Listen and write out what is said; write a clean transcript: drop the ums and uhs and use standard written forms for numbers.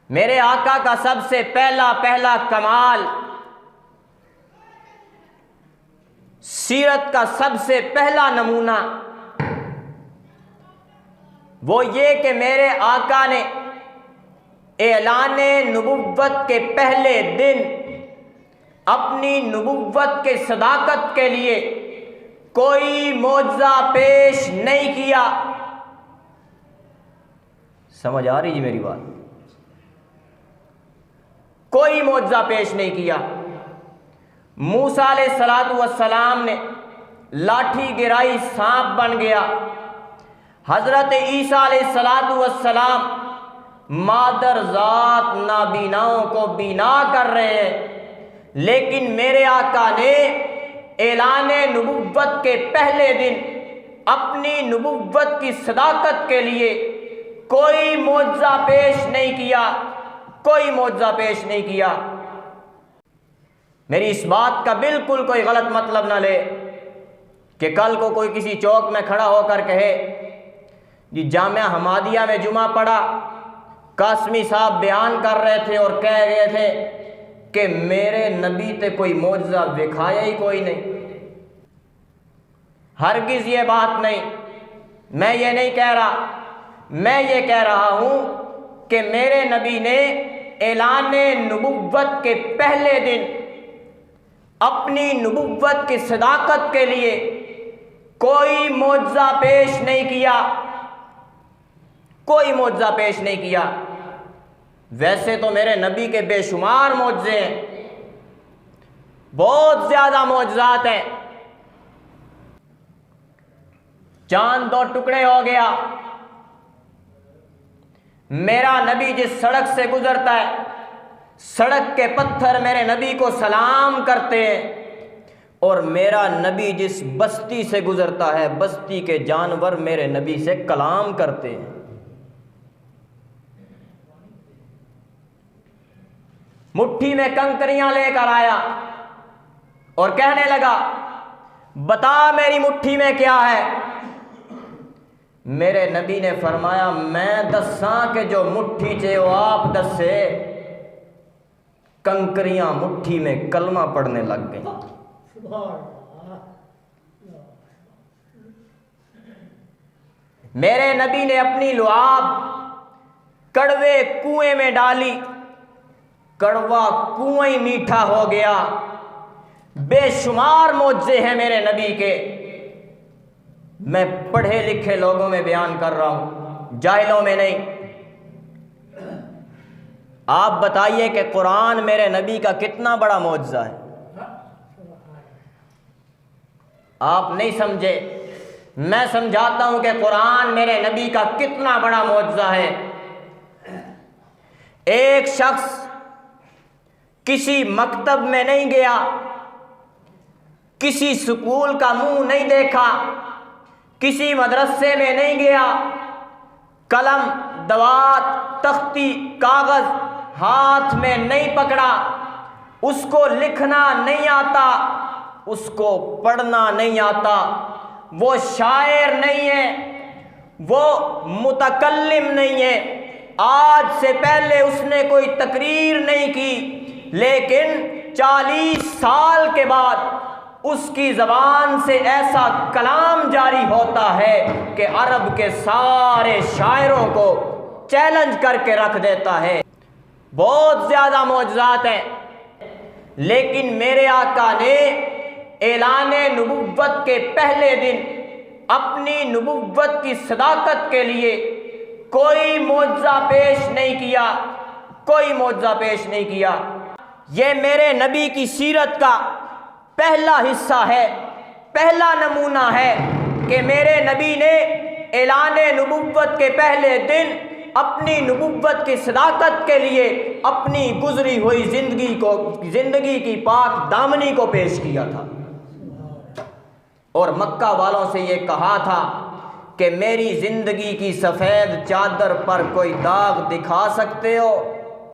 मेरे आका का सबसे पहला कमाल, सीरत का सबसे पहला नमूना वो ये कि मेरे आका ने ऐलाने नबुव्वत के पहले दिन अपनी नबुव्वत के सदाकत के लिए कोई मौजज़ा पेश नहीं किया। समझ आ रही जी मेरी बात? कोई मौजज़ा पेश नहीं किया। मूसा अलैहिस्सलातु वस्सलाम ने लाठी गिराई, सांप बन गया। हजरत ईसा अलैहिस्सलातु वस्सलाम मादर ज़ात नाबीनाओं को बीना कर रहे हैं, लेकिन मेरे आका ने ऐलाने नबुव्वत के पहले दिन अपनी नबुव्वत की सदाकत के लिए कोई मौजज़ा पेश नहीं किया, कोई मौजज़ा पेश नहीं किया। मेरी इस बात का बिल्कुल कोई गलत मतलब ना ले कि कल को कोई किसी चौक में खड़ा होकर कहे जी जामिया हमादिया में जुमा पड़ा, कासमी साहब बयान कर रहे थे और कह गए थे कि मेरे नबी ते कोई मौजज़ा दिखाया ही कोई नहीं। हरगिज़ ये बात नहीं, मैं ये नहीं कह रहा। मैं ये कह रहा हूं कि मेरे नबी ने ऐलाने नबुव्वत के पहले दिन अपनी नबुव्वत की सदाकत के लिए कोई मौजज़ा पेश नहीं किया, कोई मौजज़ा पेश नहीं किया। वैसे तो मेरे नबी के बेशुमार मौजज़े हैं, बहुत ज़्यादा मौजज़ात हैं। चांद 2 टुकड़े हो गया। मेरा नबी जिस सड़क से गुजरता है, सड़क के पत्थर मेरे नबी को सलाम करते हैं, और मेरा नबी जिस बस्ती से गुजरता है, बस्ती के जानवर मेरे नबी से कलाम करते हैं। मुट्ठी में कंकरियां लेकर आया और कहने लगा बता मेरी मुट्ठी में क्या है। मेरे नबी ने फरमाया मैं दसा कि जो मुट्ठी चे वो आप दसे। कंकरियां मुट्ठी में कलमा पढ़ने लग गई। मेरे नबी ने अपनी लुआब कड़वे कुएं में डाली, कड़वा कुआं ही मीठा हो गया। बेशुमार मौजज़े हैं मेरे नबी के। मैं पढ़े लिखे लोगों में बयान कर रहा हूं, जाहिलों में नहीं। आप बताइए कि कुरान मेरे नबी का कितना बड़ा मौजज़ा है। आप नहीं समझे, मैं समझाता हूं कि कुरान मेरे नबी का कितना बड़ा मौजज़ा है। एक शख्स किसी मकतब में नहीं गया, किसी स्कूल का मुंह नहीं देखा, किसी मदरसे में नहीं गया, कलम, दवात, तख्ती, कागज हाथ में नहीं पकड़ा, उसको लिखना नहीं आता, उसको पढ़ना नहीं आता, वो शायर नहीं है, वो मुतकल्लिम नहीं है, आज से पहले उसने कोई तकरीर नहीं की, लेकिन 40 साल के बाद उसकी ज़बान से ऐसा कलाम जारी होता है कि अरब के सारे शायरों को चैलेंज करके रख देता है। बहुत ज़्यादा मौजज़ात हैं, लेकिन मेरे आका ने ऐलाने नबुव्वत के पहले दिन अपनी नबुव्वत की सदाकत के लिए कोई मौजज़ा पेश नहीं किया, कोई मौजज़ा पेश नहीं किया। ये मेरे नबी की सीरत का पहला हिस्सा है, पहला नमूना है कि मेरे नबी ने ऐलाने नबुव्वत के पहले दिन अपनी नबुव्वत की सदाकत के लिए अपनी गुजरी हुई जिंदगी की पाक दामनी को पेश किया था, और मक्का वालों से ये कहा था कि मेरी जिंदगी की सफ़ेद चादर पर कोई दाग दिखा सकते हो?